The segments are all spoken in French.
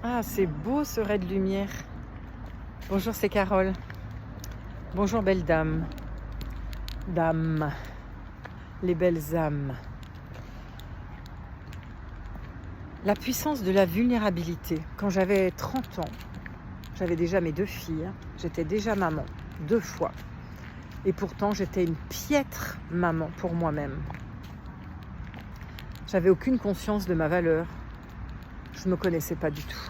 Ah, c'est beau ce ray de lumière. Bonjour, c'est Carole. Bonjour, belle dame. Dame. Les belles âmes. La puissance de la vulnérabilité. Quand j'avais 30 ans, j'avais déjà mes 2 filles. J'étais déjà maman, 2 fois. Et pourtant, j'étais une piètre maman pour moi-même. J'avais aucune conscience de ma valeur. Je ne me connaissais pas du tout.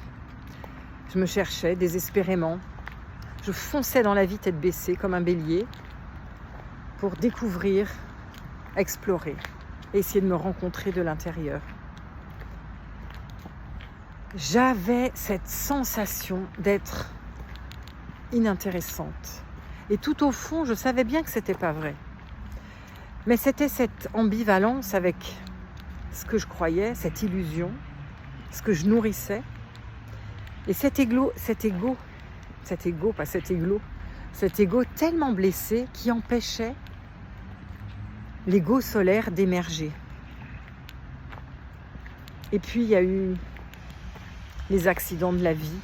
Je me cherchais désespérément. Je fonçais dans la vie tête baissée comme un bélier pour découvrir, explorer, essayer de me rencontrer de l'intérieur. J'avais cette sensation d'être inintéressante. Et tout au fond, je savais bien que ce n'était pas vrai. Mais c'était cette ambivalence avec ce que je croyais, cette illusion, ce que je nourrissais. Et cet égo tellement blessé qui empêchait l'ego solaire d'émerger. Et puis il y a eu les accidents de la vie,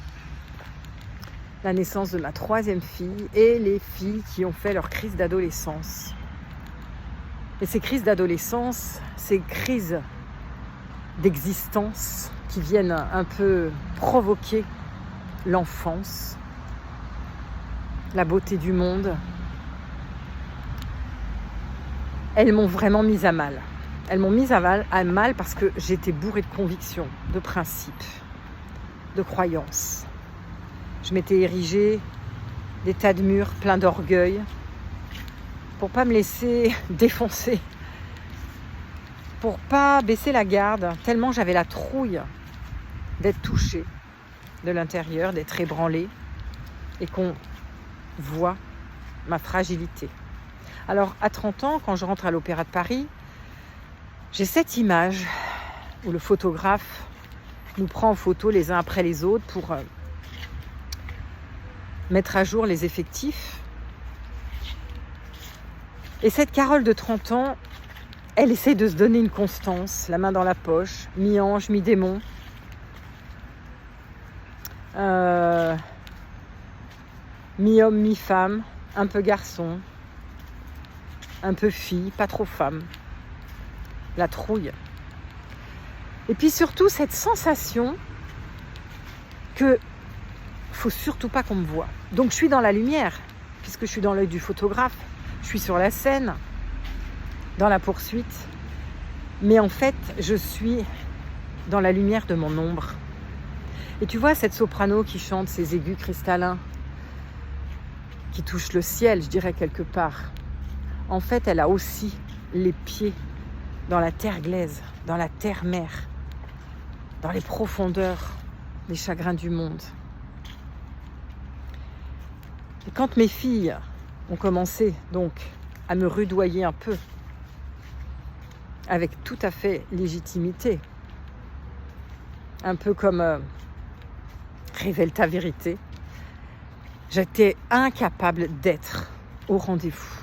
la naissance de ma 3e fille et les filles qui ont fait leur crise d'adolescence. Et ces crises d'adolescence, ces crises d'existence qui viennent un peu provoquer l'enfance, la beauté du monde, elles m'ont vraiment mise à mal. Elles m'ont mise à mal parce que j'étais bourrée de convictions, de principes, de croyances. Je m'étais érigée des tas de murs pleins d'orgueil pour pas me laisser défoncer, pour pas baisser la garde, tellement j'avais la trouille d'être touchée de l'intérieur, d'être ébranlée et qu'on voit ma fragilité. Alors à 30 ans, quand je rentre à l'Opéra de Paris, j'ai cette image où le photographe nous prend en photo les uns après les autres pour mettre à jour les effectifs. Et cette Carole de 30 ans, elle essaie de se donner une constance, la main dans la poche, mi-ange, mi-démon. Mi-homme, mi-femme, un peu garçon, un peu fille, pas trop femme. La trouille. Et puis surtout cette sensation que faut surtout pas qu'on me voie. Donc je suis dans la lumière, puisque je suis dans l'œil du photographe, je suis sur la scène, dans la poursuite, mais en fait je suis dans la lumière de mon ombre. Et tu vois cette soprano qui chante ses aigus cristallins, qui touche le ciel, je dirais quelque part. En fait, elle a aussi les pieds dans la terre glaise, dans la terre-mère, dans les profondeurs des chagrins du monde. Et quand mes filles ont commencé donc à me rudoyer un peu, avec tout à fait légitimité, un peu comme révèle ta vérité, j'étais incapable d'être au rendez-vous.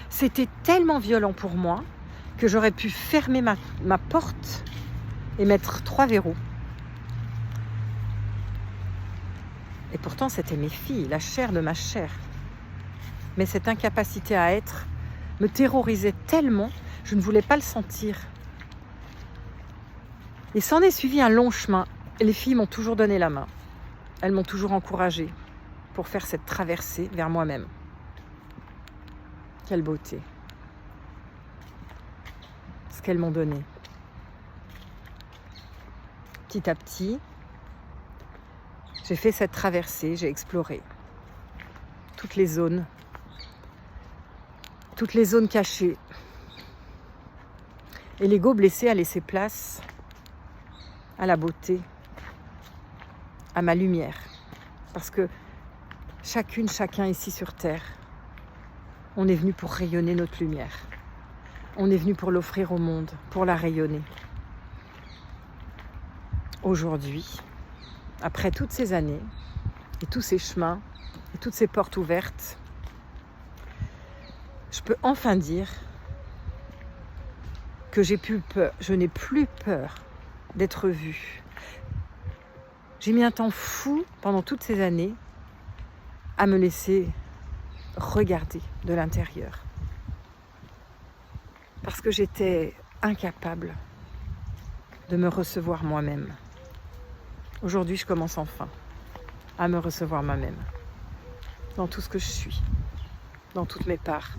C'était tellement violent pour moi que j'aurais pu fermer ma porte et mettre 3 verrous. Et pourtant, c'était mes filles, la chair de ma chair. Mais cette incapacité à être me terrorisait tellement, je ne voulais pas le sentir. Et s'en est suivi un long chemin. Les filles m'ont toujours donné la main. Elles m'ont toujours encouragée pour faire cette traversée vers moi-même. Quelle beauté. Ce qu'elles m'ont donné. Petit à petit, j'ai fait cette traversée, j'ai exploré toutes les zones cachées. Et l'ego blessé a laissé place à la beauté, à ma lumière. Parce que chacun ici sur Terre, on est venu pour rayonner notre lumière. On est venu pour l'offrir au monde, pour la rayonner. Aujourd'hui, après toutes ces années, et tous ces chemins, et toutes ces portes ouvertes, je peux enfin dire que je n'ai plus peur d'être vue, J'ai mis un temps fou pendant toutes ces années à me laisser regarder de l'intérieur. Parce que j'étais incapable de me recevoir moi-même. Aujourd'hui, je commence enfin à me recevoir moi-même. Dans tout ce que je suis. Dans toutes mes parts.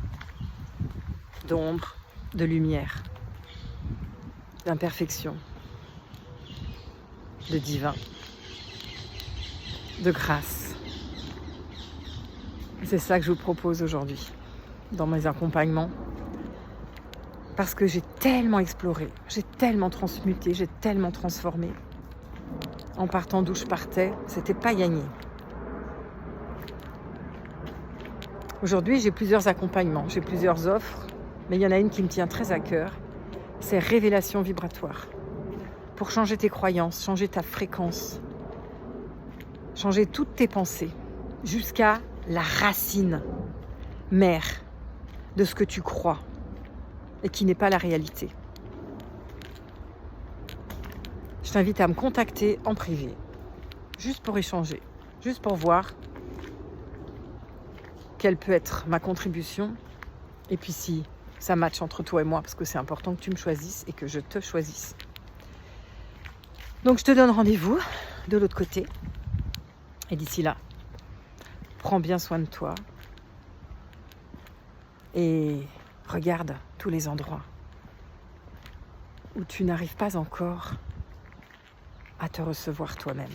D'ombre, de lumière. D'imperfection. De divin. De grâce. C'est ça que je vous propose aujourd'hui, dans mes accompagnements. Parce que j'ai tellement exploré, j'ai tellement transmuté, j'ai tellement transformé. En partant d'où je partais, c'était pas gagné. Aujourd'hui, j'ai plusieurs accompagnements, j'ai plusieurs offres, mais il y en a une qui me tient très à cœur, c'est révélation vibratoire. Pour changer tes croyances, changer ta fréquence, changer toutes tes pensées, jusqu'à la racine mère de ce que tu crois et qui n'est pas la réalité. Je t'invite à me contacter en privé, juste pour échanger, juste pour voir quelle peut être ma contribution et puis si ça match entre toi et moi, parce que c'est important que tu me choisisses et que je te choisisse. Donc je te donne rendez-vous de l'autre côté et d'ici là, prends bien soin de toi et regarde tous les endroits où tu n'arrives pas encore à te recevoir toi-même.